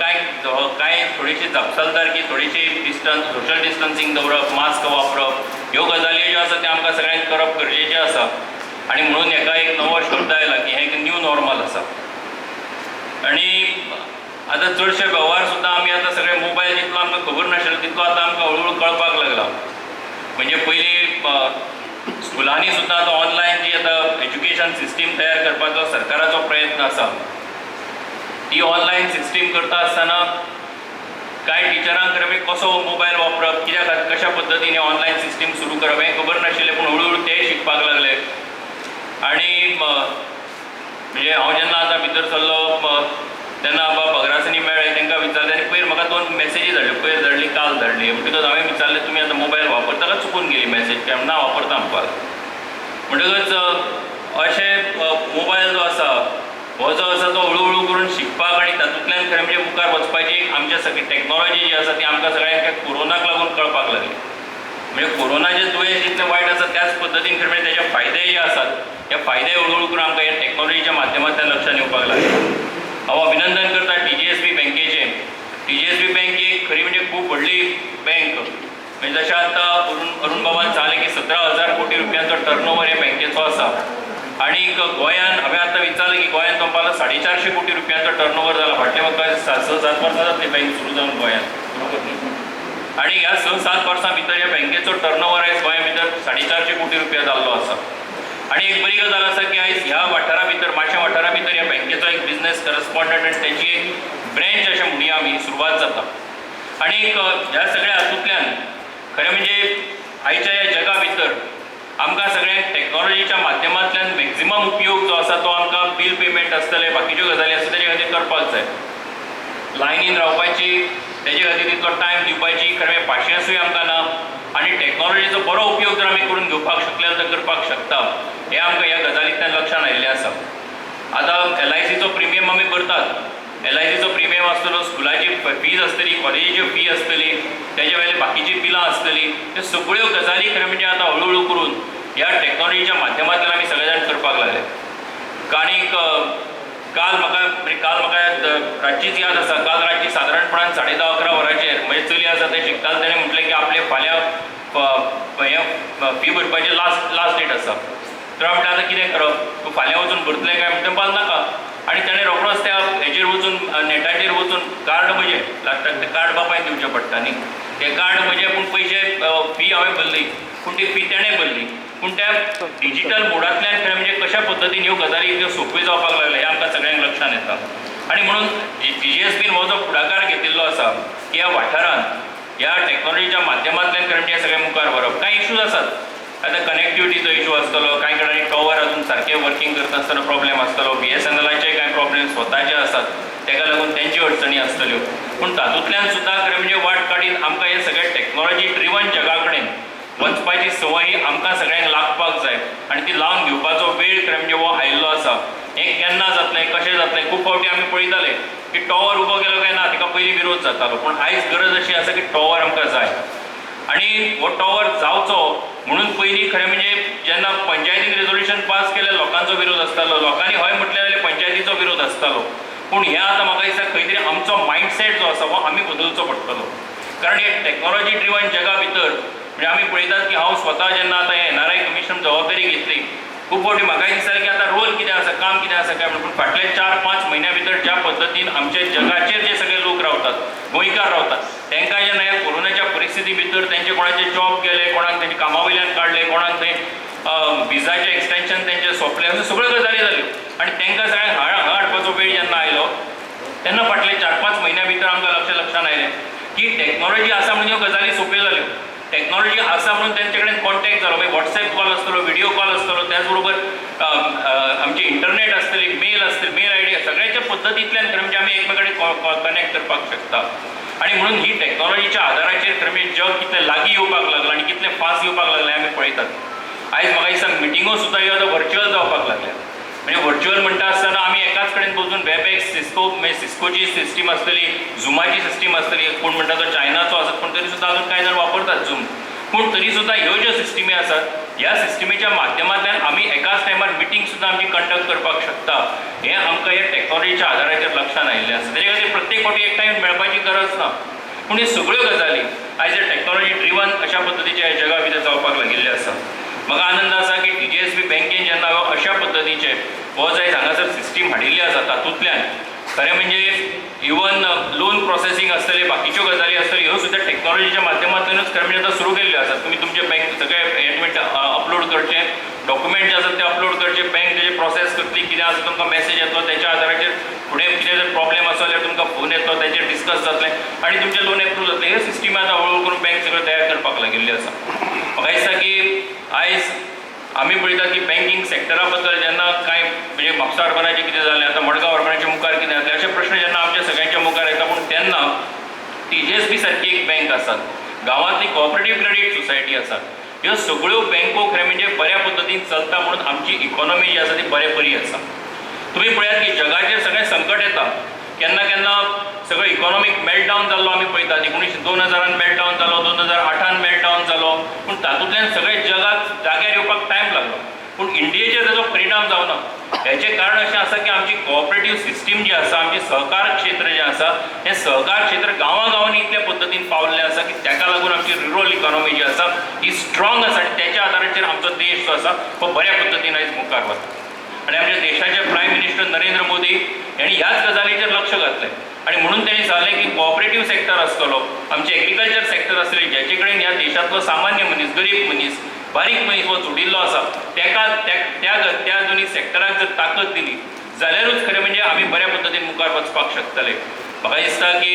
कांय थोडीशी जापसालदारकी, थोडीशी डिस्टन्स, सोशल डिस्टन्सिंग दवरप, मास्क वापरप, ह्यो गजाली ज्यो आसा त्यो आमकां सगळ्यांक करप गरजेचें आसा. आनी म्हणून हेका एक नवो शब्द आयला की हें एक न्यू नॉर्मल आसा. आनी आतां चडशे वेव्हार सुद्दां आमी आतां सगळे मोबायल जितलो आमकां खबर नाशिल्लो तितलो आतां आमकां हळूहळू कळपाक लागला. म्हणजे पयलीं स्कुलांनी सुद्दां आतां ऑनलायन जी आतां एज्युकेशन सिस्टीम तयार करपाचो सरकाराचो प्रयत्न आसा. ती ऑनलायन सिस्टीम करता आसतना कांय टिचरांक खरें म्हणजे कसो मोबायल वापरप, कित्याक कशा पद्दतीन ऑनलायन सिस्टीम सुरू करप हें खबर नाशिल्लें, पूण हळूहळू ते शिकपाक लागले. आनी म्हणजे हांव जेन्ना आतां भितर सरलो तेन्ना भगरासनी मेळ्ळे, तांकां विचारलें आनी पयर म्हाका 2 मॅसेजी धाडल्यो, पयर धाडली काल धाडली. म्हणटकच हांवें विचारलें तुमी आतां मोबायल वापरता काय चुकून गेली मॅसेज, काय ना वापरता म्हणपाक. म्हणटकच अशें मोबायल जो आसा हो जो आसा तो हळूहळू करून शिकपाक आनी तातूंतल्यान खरें म्हणजे मुखार वचपाची आमच्या सगळी टॅक्नॉलॉजी जी आसा ती आमकां सगळ्यांक कोरोनाक लागून कळपाक लागली. म्हणजे कोरोनाचें दुयेंस जितलें वायट आसा त्याच पद्दतीन खरें म्हणजे तेजे फायदे जे आसात हे फायदे हळूहळू करून आमकां ह्या टॅक्नॉलॉजीच्या माध्यमांतल्यान लक्षांत येवपाक लागले. हांव अभिनंदन करता TGSB बँकेचें. TGSB बँक ही एक खरी म्हणजे खूब व्हडली बँक. म्हणजे जशें आतां अरुण बाबान सांगलें की 17,000 कोटी रुपयांचो टर्नओवर ह्या बँकेचो आसा. आनी गोंयान हांवें आतां विचारलें की गोंयान तो पावलो 450 कोटी रुपयांचो टर्नओवर जाला. फाटले म्हाका 6-7 वर्सां जातली बँक सुरू जावन गोंयान. आनी ह्या 6-7 वर्सां भितर ह्या बँकेचो टर्नओवर आयज गोंया भितर 450 कोटी रुपया जाल्लो आसा. आनी एक बरी गजाल आसा की आयज ह्या वाठारा भितर माशें वाठारा भितर ह्या बँकेचो एक बिझनेस करस्पॉन्डंट आनी तेची एक ब्रँच अशें म्हणुया आमी सुरवात जाता. आनी ह्या सगळ्या हातूंतल्यान खरें म्हणजे आयच्या ह्या जगा भितर आमकां सगळ्यांक टॅक्नॉलॉजीच्या माध्यमांतल्यान मॅक्झिमम उपयोग जो आसा तो आमकां बिल पेमेंट आसतले बाकीच्यो गजाली आसा तेजे खातीर करपाक जाय. लायनीन रावपाची तेजे खातीर तितलो टायम दिवपाची खरें पाशियेंसूय आमकां ना. आनी टॅक्नॉलॉजीचो बरो उपयोग जर आमी करून घेवपाक शकले तर करपाक शकता हें आमकां ह्या गजालींतल्यान लक्षांत आयिल्लें आसा. आतां LICचो प्रिमियम आमी भरतात. LICचो प्रिमियम आसतलो, स्कुलाची फीज आसतली, कॉलेजीची फी आसतली, तेज्या वयली बाकीची बिलां आसतली. ह्यो सगळ्यो गजाली खरें म्हणजे आतां हळूहळू करून ह्या टॅक्नॉलॉजीच्या माध्यमांतल्यान आमी सगळे जाण करपाक लागले. आनीक काल म्हाका रातचीच याद आसा. काल रातची सादारणपणान 10:30-11 वरांचेर म्हजें चली आसा तें शिकतालें ताणें म्हटलें की आपले फाल्यां फी भरपाची लास्ट डेट आसा. तर हांवें म्हटलें आतां कितें करप, तूं फाल्यां वचून भरतलें काय म्हणटा बाल नाका. आनी ताणें रोखडोच त्या हेचेर वचून नेटाचेर वचून कार्ड म्हजें लास्टाक तें कार्ड बापायन दिवचें पडटा न्ही, तें कार्ड म्हजें पूण पयशे फी हांवें भरली पूण ती फी तेणें भरली. पूण त्या डिजिटल मोडांतल्यान खरें म्हणजे कशा पद्दतीन ह्यो गजाली इतल्यो सोंप्यो जावपाक लागल्या हें आमकां सगळ्यांक लक्षांत येता. आनी म्हणून TGSBन हो जो फुडाकार घेतिल्लो आसा की ह्या वाठारांत ह्या टॅक्नॉलॉजीच्या माध्यमांतल्यान खरें म्हणजे सगळें मुखार व्हरप. कांय इश्यूज आसात. आतां कनेक्टिविटीचो इशू आसतलो, कांय कडेन टॉवर अजून सारकें वर्किंग करता आसतना प्रॉब्लेम आसतलो, BSNLचे कांय प्रॉब्लेम स्वताचे आसात ताका लागून तेंच्यो अडचणी आसतल्यो. पूण तातूंतल्यान सुद्दां खरें म्हणजे वाट काडीत आमकां हे सगळे टॅक्नॉलॉजी ड्रिवन जगा कडेन वचपाची संवय आमकां सगळ्यांक लागपाक जाय. आनी ती लावन घेवपाचो वेळ खरें म्हणजे हो आयिल्लो आसा. हें केन्ना जातलें, कशें जातलें. खूब फावटी आमी पळयताले की टॉवर उबो केलो काय ना ताका पयलीं विरोध जातालो. पूण आयज गरज अशी आसा की टॉवर आमकां जाय. आनी हो टॉवर जावचो म्हणून पयलीं खरें म्हणजे जेन्ना पंचायतीन रेजोल्युशन पास केलें लोकांचो विरोध आसतालो, लोकांनी हय म्हटलें जाल्यार पंचायतीचो विरोध आसतालो. पूण हें आतां म्हाका दिसता खंय तरी आमचो मायंडसेट जो आसा हो आमी बदलचो पडटलो. कारण हे टॅक्नॉलॉजी ड्रिवन जगा भितर म्हणजे आमी पळयतात की हांव स्वता जेन्ना आतां हे NRI कमिशन जबाबदारी घेतली खूब फावटी म्हाकाय दिसतालें की आतां रोल कितें आसा, काम कितें आसा काय म्हणून. पूण फाटले 4-5 म्हयन्या भितर ज्या पद्दतीन आमच्या जगाचेर जे सगळे लोक रावतात, गोंयकार रावतात, तांकां जेन्ना ह्या कोरोनाच्या परिस्थिती भितर तेंचे कोणाचे जॉब गेले, कोणाक तेंचे कामा वयल्यान काडले, कोणाक थंय विजाचें एक्सटेंशन तेंचे सोंपलें, अश्यो सगळ्यो गजाली जाल्यो. आनी तांकां सगळ्यांक हाडपाचो वेळ जेन्ना आयलो तेन्ना फाटले 4-5 म्हयन्या भितर आमकां लक्षांत आयलें की टॅक्नॉलॉजी आसा म्हणून ह्यो गजाली सोंप्यो जाल्यो. टॅक्नॉलॉजी आसा म्हणून तेंचे कडेन कॉन्टॅक्ट जालो, मागीर WhatsApp कॉल आसतलो, व्हिडिओ कॉल आसतलो, त्याच बरोबर आमची इंटरनेट आसतली, मेल आसतली, मेल ID सगळ्याच्या पद्दतींतल्यान खरें म्हणजे आमी एकमेकांकडेन कनेक्ट करपाक शकता. आनी म्हणून ही टॅक्नॉलॉजीच्या आदाराचेर खरें म्हणजे जग कितलें लागीं येवपाक लागलां आनी कितलें फास्ट येवपाक लागलें आमी पळयतात. आयज म्हाका दिसता मिटिंगो सुद्दां ह्यो आतां व्हर्च्युअल जावपाक लागल्या. म्हणजे व्हर्च्युअल म्हणटा आसतना आमी एकाच कडेन बसून वेबएक्स, सिस्कोची सिस्टीम आसतली, झुमाची सिस्टीम आसतली. कोण म्हणटा तो चायनाचो आसत पूण तरी सुद्दां अजून कांय जाण वापरतात झूम. पूण तरी सुद्दां ह्यो ज्यो सिस्टिमी आसात ह्या सिस्टिमीच्या माध्यमांतल्यान आमी एकाच टायमार मिटींग सुद्दां आमची कंडक्ट करपाक शकता. हें आमकां ह्या टॅक्नॉलॉजीच्या आदाराचेर लक्षांत आयिल्लें आसा. तेजे खातीर प्रत्येक फावटी एक टायम मेळपाची गरज ना. पूण ह्यो सगळ्यो गजाली आयज टॅक्नॉलॉजी ड्रिवन अशा पद्दतीच्या ह्या जगा भितर जावपाक लागिल्ल्यो आसा. म्हाका आनंद आसा की TGSB बँकेन जेन्ना अशा पद्दतीचे हो जाय हांगासर सिस्टीम हाडिल्ली आसा तातूंतल्यान खरें म्हणजे इवन लोन प्रोसेसिंग आसतले बाकीच्यो गजाली आसतल्यो ह्यो सुद्दां टॅक्नॉलॉजीच्या माध्यमांतल्यानूच खरें म्हणजे आतां सुरू केल्ल्यो आसात. तुमी तुमचे बँक सगळे एडमिट अपलोड करचे, डॉक्युमेंट जे आसात ते अपलोड करचे, बँक तेजे प्रोसेस करतली, कितें आसा तुमकां मेसेज येतलो, त्याच्या आदाराचेर फुडें कितें जर प्रॉब्लेम आसा जाल्यार तुमकां फोन येतलो, तेचेर डिस्कस जातलें आनी तुमचें लोन एप्रूव जातलें. हे सिस्टम आतां हळू करून बँक सगळें तयार करपाक लागिल्ली आसा. म्हाका दिसता की आयज आमी पळयता की बँकींग सेक्टरा बद्दल जेन्ना कांय म्हणजे म्हापसा अर्बनाचें कितें जालें, आतां मडगांव अर्बनाच्या मुखार कितें जातलें, अशे प्रश्न जेन्ना आमच्या सगळ्यांच्या मुखार येता, पूण तेन्ना TJSB सारकी एक बँक आसात, गांवांतली कोऑपरेटीव क्रेडीट सोसायटी आसात, ह्यो सगळ्यो बँको खरें म्हणजे बऱ्या पद्दतीन चलता म्हणून आमची इकॉनॉमी जी आसा ती बरे बरी आसा. तुमी पळयात की जगाचेर सगळें संकट येता, केन्ना केन्ना सगळो इकॉनॉमीक मेल्टडावन जाल्लो आमी पळयतात. 2000 मेल्टडावन जालो, 2008 मेल्टडावन जालो, पूण तातूंतल्यान सगळे जगाक जाग्यार येवपाक टायम लागलो, पूण इंडियेचेर ताजो परिणाम जावना. हेचें कारण अशें आसा की आमची कोऑपरेटीव सिस्टीम जी आसा, आमचें सहकार क्षेत्र जें आसा, हें सहकार क्षेत्र गांवागांवांनी इतल्या पद्दतीन पावल्लें आसा की ताका लागून आमची रुरल इकॉनॉमी जी आसा ही स्ट्रॉंग आसा आनी त्याच्या आदाराचेर आमचो देश जो आसा तो बऱ्या पद्दतीन आयज मुखार वता. आनी आमच्या देशाचे प्रायम मिनिस्टर नरेंद्र मोदी हांणी ह्याच गजालीचेर लक्ष घातलें आनी म्हणून तांणी सांगलें की कोऑपरेटीव सेक्टर आसतलो, आमचें एग्रीकल्चर सेक्टर आसतलें, जेचे कडेन ह्या देशांतलो सामान्य मनीस, गरीब मनीस, बारीक मनीस हो जोडिल्लो आसा, त्या दोनी सेक्टराक जर ताकद दिली जाल्यारूच खरें म्हणजे आमी बऱ्या पद्दतीन मुखार वचपाक शकतले. म्हाका दिसता की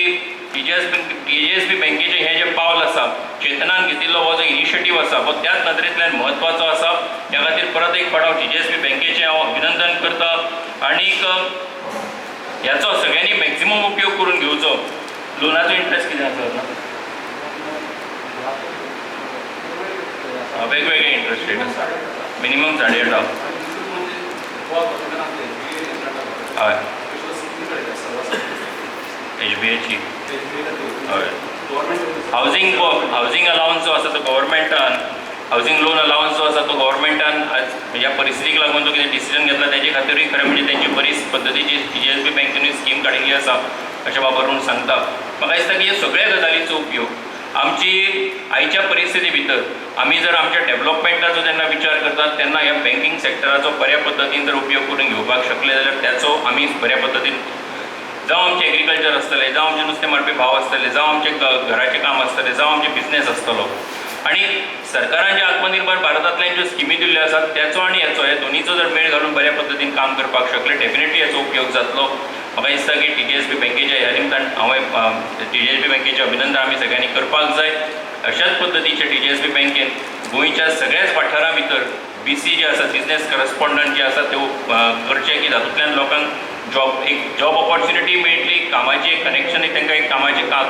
TJSB बँकेचें हें जें पावल आसा, चेतनान घेतिल्लो हो जो इनिशिएटीव आसा, हो त्याच नदरेंतल्यान म्हत्वाचो आसा. त्या खातीर परत एक फावट TJSB बँकेचें हांव अभिनंदन करता आनीक ह्याचो सगळ्यांनी मॅक्झिमम उपयोग करून घेवचो. लोनाचो इंट्रस्ट कितें आसा? वेगवेगळे इंट्रस्ट रेट आसा, मिनिमम 8.5. हय HBAची हय. हावजींग अलावन्स जो आसा तो गव्हर्मेंटान, हावजींग लोन अलावन्स जो आसा तो गव्हर्मेंटान ह्या परिस्थितीक लागून जो कितें डिसिजन घेतला तेजे खातीरूय खरें म्हणजे तेंची बरी पद्दतीची TJSB बँकेनी स्कीम काडिल्ली आसा अशें बाबरून सांगता. म्हाका दिसता की हे सगळ्या गजालींचो उपयोग आमची आयच्या परिस्थिती भितर आमी जर आमच्या डेव्हलपमेंटाचो जेन्ना विचार करतात तेन्ना ह्या बँकींग सेक्टराचो बऱ्या पद्दतीन जर उपयोग करून घेवपाक शकले जाल्यार त्याचो आमी बऱ्या पद्दतीन जावं आमचें एग्रीकल्चर आसतलें, जावं आमचें नुस्तें मारपी भाव आसतले, जावं आमचें घराचें काम आसतलें, जावं आमचें बिझनेस आसतलो. आनी सरकारान जे आत्मनिर्भर भारतांतल्यान ज्यो स्किमी दिल्ल्यो आसात त्याचो आनी हेचो हे दोनीचो जर मेळ घालून बऱ्या पद्दतीन काम करपाक शकले डेफिनेटली हेचो उपयोग जातलो. म्हाका दिसता की TJSB बँकेच्या ह्या निमतान हांवें TJSB बँकेचें अभिनंदन आमी सगळ्यांनी करपाक जाय. अशाच पद्दतीचे TJSB बँकेन गोंयच्या सगळ्याच वाठारां भितर BC जे आसा, बिझनेस करस्पॉन्डंट जे आसा त्यो करचे की तातूंतल्यान लोकांक जॉब ऑपॉर्च्युनिटी मेळटली, कामाची एक कनेक्शन, तांकां एक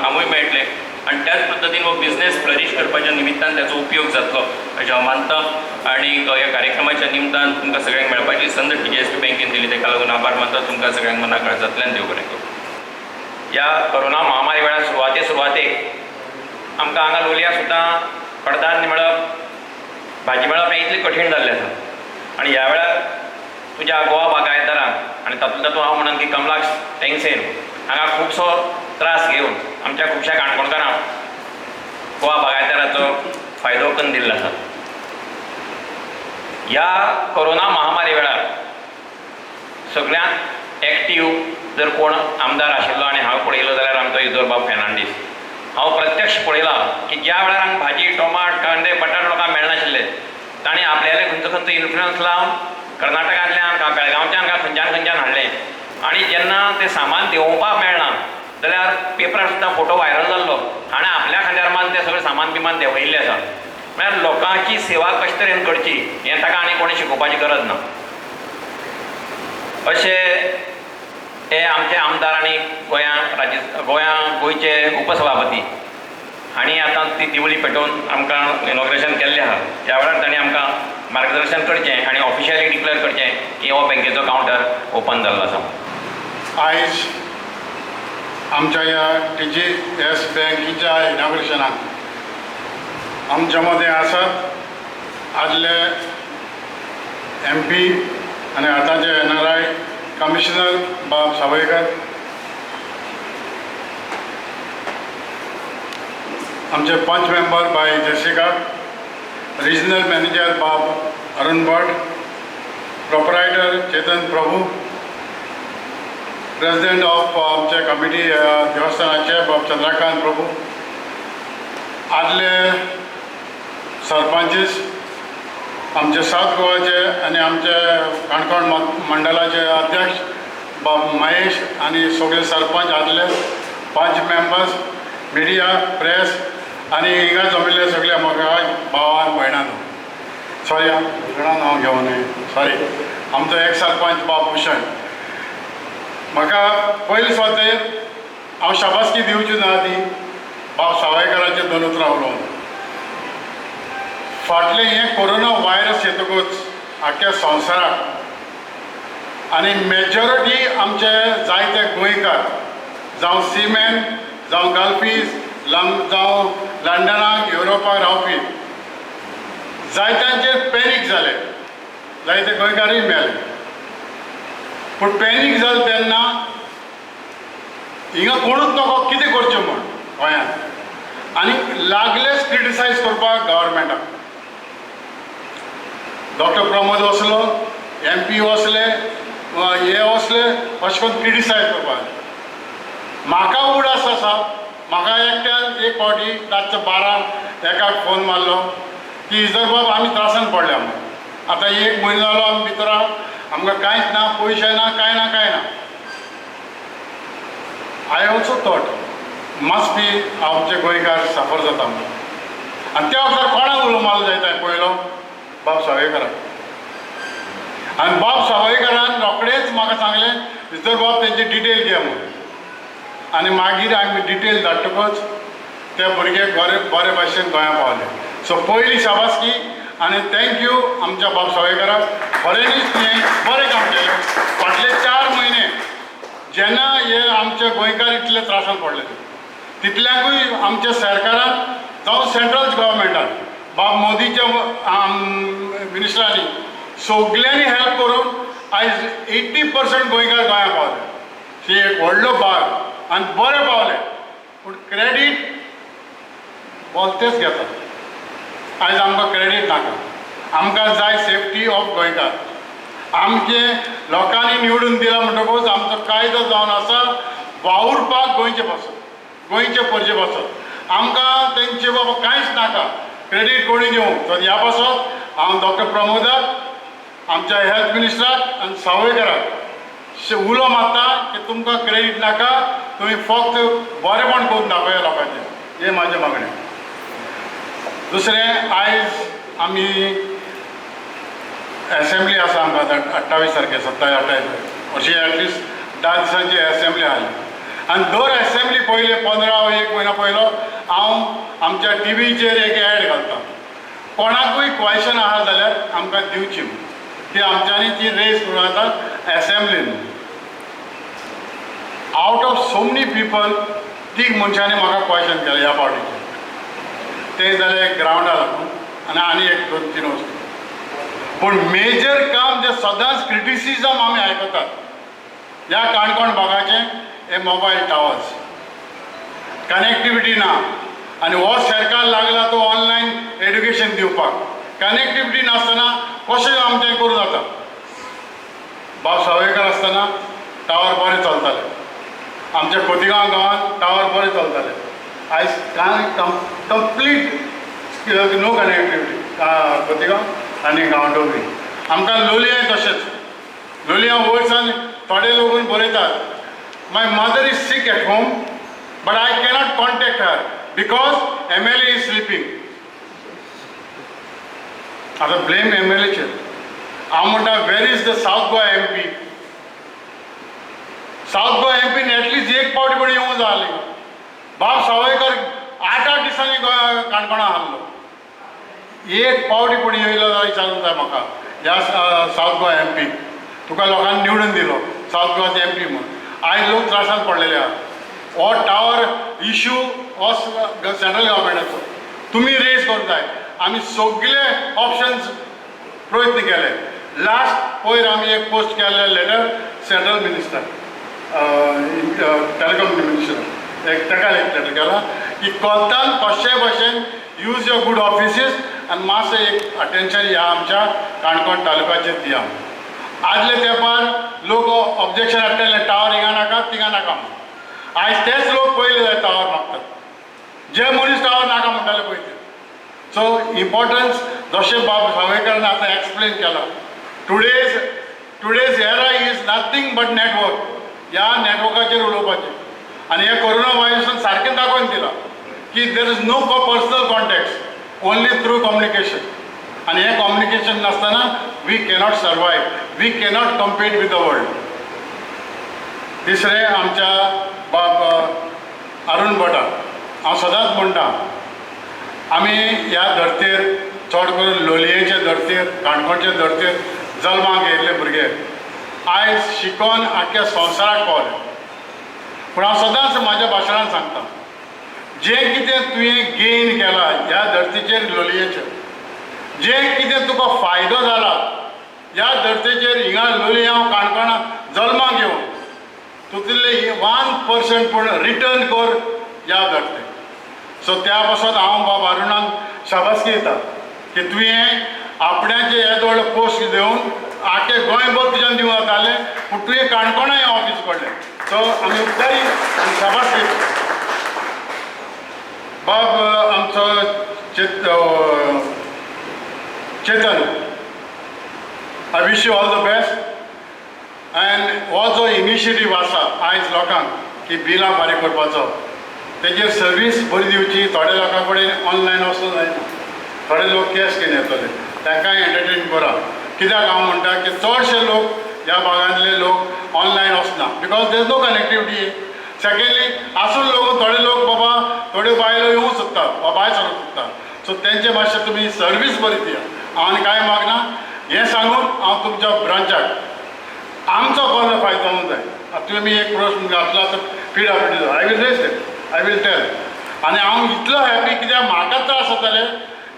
कामूय मेळटलें आनी त्याच पद्दतीन हो बिझनेस फ्लरीश करपाच्या निमित्तान त्याचो उपयोग जातलो अशें हांव मानतां. आनी ह्या कार्यक्रमाच्या निमतान तुमकां सगळ्यांक मेळपाची संद TJSB बँकेन दिली ताका लागून आभार मानता. तुमकां सगळ्यांक मना काळजांतल्यान देव बरें करूं. ह्या कोरोना महामारी वेळार सुरवातेक आमकां हांगा लोलयां सुद्दां कडधान्य मेळप, भाजी मेळप हें इतलें कठीण जाल्लें आसा. आनी ह्या वेळार तुज्या गोवा बागायतदारांक आनी तातूंत हांव म्हणन की कमलाक्ष टेंगसेन हांगा खुबसो त्रास घेवन आमच्या खुबश्या काणकोणकारांक गोवा बागायतदाराचो फायदो करून दिल्लो आसा. ह्या कोरोना महामारी वेळार सगळ्यांत एक्टीव जर कोण आमदार आशिल्लो आनी हांव पळयलो जाल्यार आमचो इजोरबाब फेर्नांडीस. हांव प्रत्यक्ष पळयलां की ज्या वेळार हांगा भाजी, टोमाट, कांदे, बटाट लोकांक मेळनाशिल्ले ताणें आपल्याले खंयचो इन्फ्लुयन्स लावन कर्नाटकांतल्यान काय बेळगांवच्यान काय खंयच्यान हाडलें आनी जेन्ना तें सामान देंवोवपाक मेळना जाल्यार पेपरार सुद्दां फोटो व्हायरल जाल्लो, हाणें आपल्या खांद्यार मारून तें सगळें सामान बिमान देंवयल्लें आसा. म्हळ्यार लोकांची सेवा कशे तरेन करची हें ताका आनी कोणी शिकोवपाची गरज ना. अशें हे आमचे आमदार आनी गोंयचे उपसभापती हांणी आतां ती दिवळी पेटोवन आमकां इनॉग्रेशन केल्लें आहा. ह्या वेळार तांणी आमकां मार्गदर्शन करचें आनी ऑफिशियली डिक्लेअर करचें की हो बँकेचो कावंटर ओपन जाल्लो आसा. आयज आमच्या ह्या TJS बँकेच्या इनॉग्रेशनाक आमच्या मदें आसात आदले MP आनी आतांचे NRI कमिशनर बाब सावयकर, आमचे पंच मेंबर बाय जयशिका, रिजनल मॅनेजर बाब Arun Bhat, proprietor Chetan Prabhu, president of आमचे कमिटी देवस्थानाचे बाब चंद्रकांत प्रभू, आदले सरपंचीस, आमचे साउथ गोवाचे आनी आमचे काणकोण मंडलाचे अध्यक्ष बाब महेश आनी सगळे सरपंच आदले 5 मेंबर्स, मिडिया, प्रेस आनी हिंगा जमिल्ले सगळे म्हाका भावान भयणांनो, सॉरी सगळ्यांना नांव घेवन सॉरी, आमचो एक सरपंच बाब भूषण, म्हाका पयलीं स्वाते हांव शाबासकी दिवची ना ती बाब सावयकरांचे 2 उतरां उलोवन. फाटलें हें कोरोना वायरस येतकूच आख्या संवसाराक आनी मेजॉरिटी आमचे जायते गोंयकार जावं सीमेन जावं गल्फीज जावं लंडनाक युरोपाक रावपी जायत्यांचेर पॅनीक जाले, जायते गोंयकारूय मेले. पूण पॅनीक जालें तेन्ना हिंगा कोणूच नको कितें करचें म्हूण गोंयांत, आनी लागलेच क्रिटिसायज करपाक गव्हर्मेंटाक. डॉक्टर प्रमोद वसलो, MP वसले, हे वसले, अशें करून क्रिटिसायज करपाक. म्हाका उडास आसा, म्हाका एकट्यान एक फावटी रातचे 12 एकाक फोन मारलो की इजर बाब आमी त्रासान पडल्या म्हणून. आतां 1 म्हयनो जालो आमी भितर आमकां कांयच ना, पयशे ना, कांय ना, कांय ना. I also thought must be आमचे गोंयकार सफर जाता म्हणून. आनी त्या वखदार कोणाक उलो मारलो जायता पयलो बाब सावयकराक. आनी बाब सावयकरान रोखडेंच म्हाका सांगलें इजर बाब तेंची डिटेल घे म्हणून. आनी मागीर आमी डिटेल धाडटकच ते भुरगे बरे भाशेन गोंया पावले. सो पयली शाबासकी आनी थँक्यू आमच्या बाब सावयकराक. बरेंच तें बरें काम केलें. फाटले 4 म्हयने जेन्ना हे आमचे गोंयकार इतले त्रासान पडले तितल्यांकूय आमच्या सरकारान जावं सेंट्रल गव्हर्मेंटान बाब मोदीच्या मिनिस्टरांनी सगल्यांनी हेल्प करून आयज 80% गोंयकार गोंया पावले. ही एक व्हडलो भाग आनी बरे पावले. पूण क्रेडीट बोलतेच घेता. आयज आमकां क्रेडीट नाका. आमकां जाय सेफ्टी ऑफ गोंयकार. आमचे लोकांनी निवडून दिला म्हणटकूच आमचो कायदो जावन आसा वावुरपाक गोंयचे पासत, गोंयचे परजे पासत. आमकां तेंचे बाबा कांयच नाका. क्रेडीट कोणी घेवंक तर ह्या पासत हांव डॉक्टर प्रमोदाक, आमच्या हेल्थ मिनिस्टराक आनी सावयकराक उलो मारता की तुमकां क्रेडीट नाका, तुमी फक्त बरेपण करून दाखया लोकांचें. हें म्हाजें मागणें. दुसरें, आयज आमी एसेंब्ली आसा आमकां 28 तारखेर 27-28 अशी एटलिस्ट 10 दिसांची एसेंब्ली आसली. आनी दर एसेंब्ली पयले 15 वा 1 म्हयनो पयलो हांव आमच्या टीव्हीचेर एक एड घालता. कोणाकूय क्वेश्चन आसा जाल्यार आमकां दिवची ती आमच्यांनी ती रेज करूं येता एसेंब्लीन. Out of so many people 3 मनशांनी म्हाका क्वेश्चन केलें ह्या पावटीचेर. ते जाले ग्रावंडा लागून आनी एक 2-3 वस्तू. पूण मेजर काम जे सदांच क्रिटिसिजम आमी आयकतात ह्या काणकोण भागाचें हे मोबायल टावर्स. कनेक्टिविटी ना. आनी हो सरकार लागला तो ऑनलायन एड्युकेशन दिवपाक. कनेक्टिविटी नासतना कशें आमचें करूं जाता. बाब सावयकर आसतना टावर बरें चलताले. आमच्या खोतिगांव गांवांत टावर बरें चलताले. आयज कंप्लीट नो कनेक्टिविटी खोतिगांव आनी गांवडोंगरी. आमकां लोलयां तशेंच. लोलयां वयरसान थोडे लोक बरयतात my mother is sick at home but I cannot contact her because MLA is sleeping. आतां ब्लेम MLAचेर. हांव म्हणटा where is the south Goa MP. South Goa MPन एटलिस्ट एक पावटी पण येवंक जाय आसली. बाब सावयकर 8 दिसांनी काणकोणा आहलो. एक पावटी पण येयलो जाल्यार विचारूंक जाय म्हाका ह्या सावथ गोवा MP. तुका लोकांनी निवडून दिलो सावथ गोवाचो MP म्हणून. आयज लोक त्रासान पडलेले आहा. हो टावर इश्यू हो सेंट्रल गव्हर्मेंटाचो. तुमी रेज करूंक जाय. आमी सगळे ऑप्शन्स प्रयत्न केले. लास्ट पयर आमी एक पोस्ट केल्ले letter central minister telecom minister एक ताका एक लेटर केला की कोलतान कशे भाशेन यूज युअर गुड ऑफिसीस आनी मातशें एक अटेन्शन ह्या आमच्या काणकोण तालुक्याचेर दिया. आदले तेंपार लोक ऑब्जेक्शन हाडटाले टावर हिंगा नाका तिंगा नाका म्हणून. आयज तेच लोक पयले जाय टावर मागतात, जे मनीस टावर नाका म्हणटाले पळय ते. सो इम्पॉर्टन्स जशें बाब सावयकरान आतां एक्सप्लेन केला, today's era is nothing but network. ह्या नेटवर्काचेर उलोवपाचें आनी हे कोरोना व्हायरसान सारकें दाखोवन दिलां की there is no personal contact, only through communication. आनी हें कम्युनिकेशन नासतना we cannot survive, we cannot compete with the world. तिसरें आमच्या बाब अरुण भटा, हांव सदांच म्हणटा आमी ह्या धर्तेर चड करून लोलयेचे धर्तेर, काणकोणचे धर्तेर जल्माक येयल्ले भुरगे आयज शिकोन आख्या संवसाराक पावले. पूण हांव सदांच म्हाज्या भाशणांत सांगता, जें कितें तुवें गेन केलां ह्या धर्तीचेर लोलयेचेर, जें कितें तुका फायदो जाला ह्या धर्तेचेर हिंगा लोलये हांव काणकोणा जल्माक येवन तुतले 1% पूण रिटर्न कर ह्या धर्तेक. सो त्या पासून हांव बाब अरुणाक शाबासकी दिता की तुवें आपणाचे येदो व्हडलो पोस्ट दिवन आख्खे गोंयभर तुज्यान दिवं जातालें, पूण तुवें काणकोणा हें ऑफीस पडलें. सो आमी उपकारी आनी शाबासकी दिता. बाब आमचो Chetan, I wish you all the best. End हो जो इनिशिएटीव आसा आयज लोकांक की बिलां फारीक करपाचो, तेजेर सर्वीस बरी दिवची. थोड्या लोकां कडेन ऑनलायन वचूंक जायना, थोडे लोक कॅश घेवन येतले, तांकांय एंटरटेन करा. कित्याक हांव म्हणटा की चडशे लोक ह्या भागांतले लोक ऑनलायन वचना, because there is no connectivity. Secondly आसून लोक थोडे लोक बाबा थोड्यो बायलो येवंक सोदतात वा भायर सरूंक सोदतात. सो तेंचे मातशें तुमी सर्वीस बरी दिया. हांव आनी कांय मागना. हें सांगून हांव तुमच्या ब्रांचाक आमचो कसलो फायदो जावंक जाय. तुमी एक प्रश्न घातला तर PWD I will raise it, I will tell. आनी हांव इतलो हॅपी कित्याक म्हाका त्रास जाताले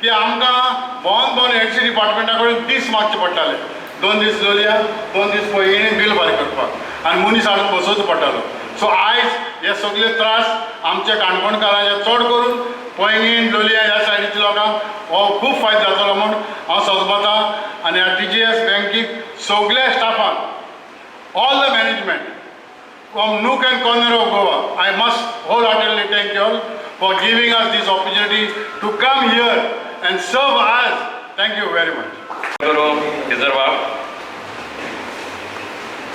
की आमकां बोवन हेडसी डिपार्टमेंटा कडेन दीस मागचे पडटाले. 2 दीस लोलया, 2 दीस पयलीं बील फारीक करपाक आनी मनीस हाडून बसोवचो पडटालो. सो आयज हे सगळे त्रास आमच्या काणकोणकारांचे चड करून पैंगीण लोलया ह्या सायडीच्या लोकांक हो खूब फायदो जातलो म्हूण हांव सजमतां. आनी ह्या TGS बँकीक सगळ्या स्टाफांक, all the management from nook and corner of Goa, I must wholeheartedly thank you all for giving us this opportunity to come here and serve us. Thank you very much. गुरु बाब,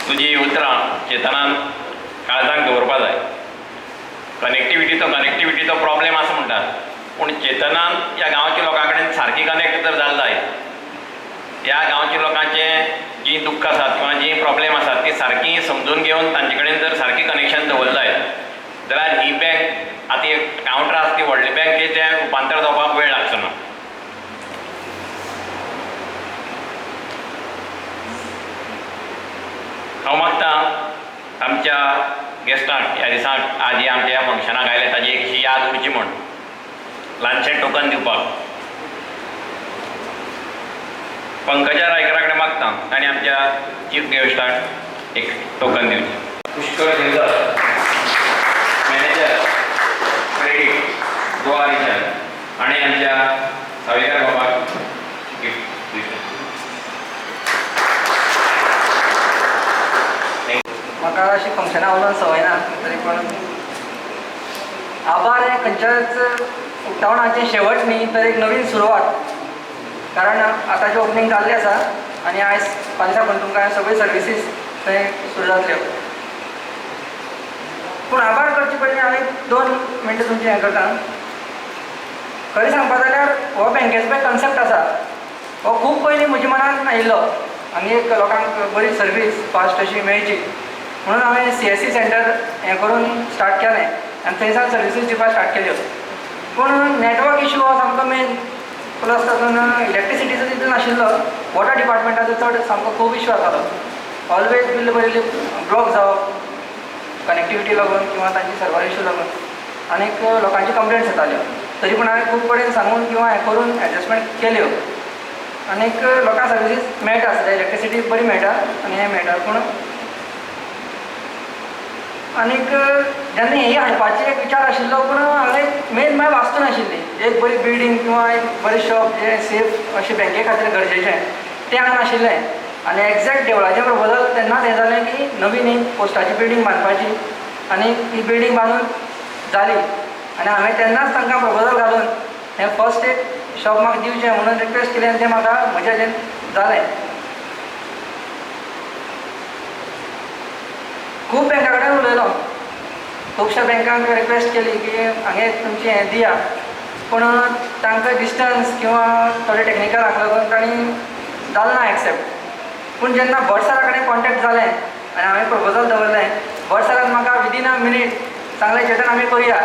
तुजी उतरां चेतनान काळजाक दवरपा जाय. कनेक्टिविटीचो प्रॉब्लेम आसा म्हणटात, पूण चेतनान ह्या गांवाच्या लोकां कडेन सारकी कनेक्ट जर जाल जाय, ह्या गांवच्या लोकांचें जी दुख्ख आसात किंवा जी प्रॉब्लेम आसात ती सारकी समजून घेवन तांचे कडेन जर सारकी कनेक्शन दवरलें जायत जाल्यार ही बँक आतां एक कावंटर आसा ती व्हडली बँकेचें रुपांतर जावपाक वेळ लागचो ना. हांव मागतां आमच्या गेस्टांक ह्या दिसाक आज हे आमच्या ह्या फंक्शनाक आयले ताजी एक अशी याद उरची म्हूण ल्हानशें टोकन दिवपाक पंकजा रायकरा कडेन मागतां ताणें आमच्या चीफ गेस्टाक एक टोकन दिवचें. Pushkar Girdhar, manager credit Goa region, हाणें आमच्या सावयकार बाबाक गिफ्ट दिवचें. म्हाका अशी फंक्शनां उलोवन संवय ना, तरी पण आभार हें खंयच्याच उक्तावणाचें शेवट न्ही तर एक नवीन सुरवात. कारण आतांचें ओपनिंग जाल्लें आसा आनी आयज फाल्यां साकून तुमकां सगळ्यो सर्विसीस थंय सुरू जातल्यो. पूण आभार करचे पयलीं हांव एक 2 मिनटां तुमचें हें करता. खरें सांगपा जाल्यार हो बँकेचो पळय कन्सेप्ट आसा हो खूब पयलीं म्हज्या मनांत आयिल्लो. आनी एक लोकांक बरी सर्वीस फास्ट अशी मेळची म्हणून हांवें CSC सेंटर हें करून स्टार्ट केलें आनी थंयसान सर्विसीस दिवपाक स्टार्ट केल्यो. पूण नेटवर्क इशू हो सामको मेन. प्लस तातूंत इलेक्ट्रिसिटीचो तितून नाशिल्लो, वॉटर डिपार्टमेंटाचो चड सामको खूब इशू जातालो. ऑलवेज बिल बरेली ब्लॉक जावप कनेक्टिविटी लागून किंवा तांची सर्वर इशू लागून आनीक लोकांची कंप्लेंट्स येताल्यो. तरी पूण हांवें खूब कडेन सांगून किंवा हें करून एडजस्टमेंट केल्यो आनीक लोकांक सर्विसीस मेळटा. सद्या इलेक्ट्रिसिटी बरी मेळटा आनी हें मेळटा. पूण आनीक जेन्ना ही हाडपाची एक विचार आशिल्लो पूण हांवें मेन म्हळ्यार वास्तू नाशिल्ली. एक बरी बिल्डींग किंवा एक बरें शॉप जें सेफ अशें बँके खातीर गरजेचें तें हांगा नाशिल्लें. आनी एक्झॅक्ट देवळाचे प्रपोजल तेन्नाच हें जालें की नवीन एक पोस्टाची बिल्डींग बांदपाची आनी ही बिल्डींग बांदून जाली आनी हांवें तेन्नाच तांकां प्रपोजल घालून हें फर्स्ट एक शॉप म्हाका दिवचें म्हणून रिक्वेस्ट केली आनी तें म्हाका म्हज्या हाजेन जालें. खूब बँका कडेन उलयलो, खुबश्या बँकांक रिक्वेस्ट केली की हांगे तुमचें हें दिया, पूण तांकां डिस्टन्स किंवा थोडें टॅक्निकल आसलो लागून तांणी जालें ना एक्सेप्ट. पूण जेन्ना भट सरा कडेन कॉन्टेक्ट जालें आनी हांवें प्रपोजल दवरलें, भट सरान म्हाका विदीन अ मिनीट सांगलें चेतन आमी करुया,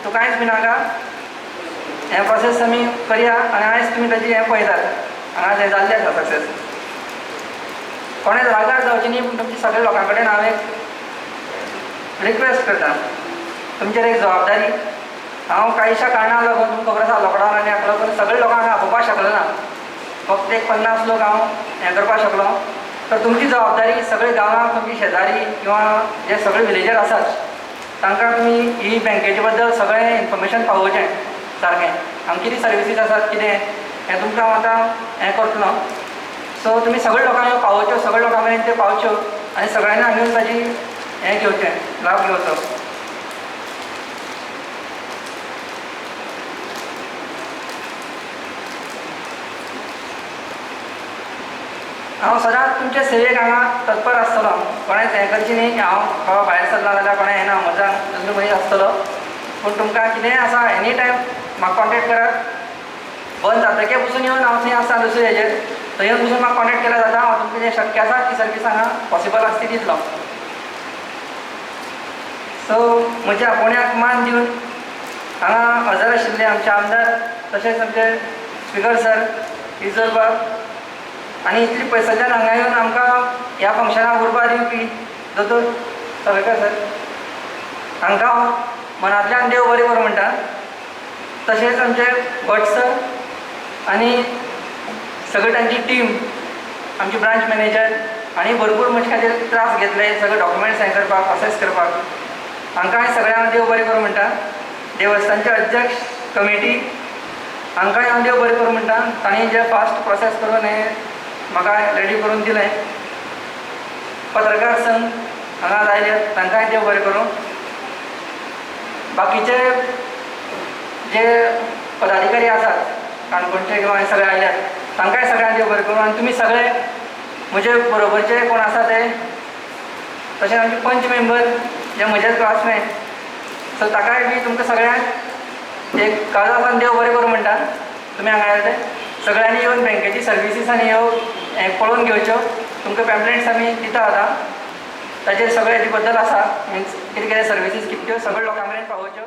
तूं कांयच भिनाका, हें प्रोसेस आमी करया आनी आयज तुमी ताची हें पळयतात. हांगा तें जाल्लें आसा सक्सेस. कोणें रागार जावचें न्ही, पूण तुमच्या सगळ्या लोकां कडेन हांव एक रिक्वेस्ट करता, तुमचेर एक जबाबदारी. हांव कांयशा कारणाक लागून तुमकां खबर आसा लॉकडावन आनी हाका लागून सगळे लोकांक हांव आपोवपाक शकलो ना, फक्त एक 50 लोक हांव हें करपाक शकलो. तर तुमची जबाबदारी सगळे गांवांत तुमची शेजारी किंवा जे सगळे विलेजर आसात तांकां तुमी ही बँकेचे बद्दल सगळें इन्फॉर्मेशन पावोवचें सारकें. हांगा कितें सर्विसीस आसात कितें हें तुमकां हांव आतां हें करतलो. सो तुमी सगळे लोकांक पावोवच्यो, सगळे लोकां मेरेन त्यो पावच्यो आनी सगळ्यांनी हांगा ताची हें घेवचें, लाभ घेवचो. हांव सदांच तुमचे सेवेक हांगा तत्पर आसतलो. कोणेंच हें करची न्ही की हांव बाबा भायर सरला जाल्यार कोणें येना, म्हजो दुसरो मनीस आसतलो. पूण तुमकां कितेंय आसा एनी टायम म्हाका कॉन्टेक्ट करात. बंद जातकीर पसून येवन हांव थंय आसा दुसरे हेजेर, थंय येवन पसून म्हाका कॉन्टेक्ट केल्यार जाता. हांव तुमकां जें शक्य आसा ती सर्वीस हांगा पॉसिबल आसा ती दितलो. सो म्हज्या आपोवण्याक मान दिवन हांगा हजर आशिल्ले आमचे आमदार, तशेंच आमचे स्पिकर सर, इजल बाब आनी इतली पयसाच्यान हांगा येवन आमकां ह्या फंक्शनाक उर्बा दिवपी दोतोर सावयकर सर, हांकां हांव मनांतल्यान देव बरें करूं म्हणटा. तशेंच आमचे भट सर आनी सगळी तांची टीम, आमची ब्रांच मॅनेजर आनी भरपूर म्हजे खातीर त्रास घेतले सगळे डॉक्युमेंट्स हें करपाक, प्रोसेस करपाक. हांकां हांवें सगळ्यांक देव बरें करूं म्हणटा. देवस्थानचे अध्यक्ष कमिटी हांकांय हांव देव बरें करूं म्हणटा. तांणी जे फास्ट प्रोसेस करून हें म्हाका रेडी करून दिलें. पत्रकार संघ हांगा लायले, तांकांय देव बरें करूं. बाकीचे जे पदाधिकारी आसात काणकोणचे किंवा हे सगळे आयल्यात, तांकांय सगळ्यांक देव बरें करूं. आनी तुमी सगळे म्हजे बरोबरचे कोण आसा ते, तशेंच आमचे पंच मेंबर जे म्हजेच क्लासमेट, सो ताकाय बी तुमकां सगळ्यांक एक काळजांतल्यान देव बरें करूं म्हणटा. तुमी हांगा आयले सगळ्यांनी येवन बँकेची सर्विसीस आनी ह्यो हें पळोवन घेवच्यो. तुमकां पॅम्पलेट्स आमी दिता आतां, ताचेर सगळे हेजे बद्दल आसा, मिन्स कितें कितें सर्विसीस कितल्यो सगळे लोकां मेरेन पावोवच्यो.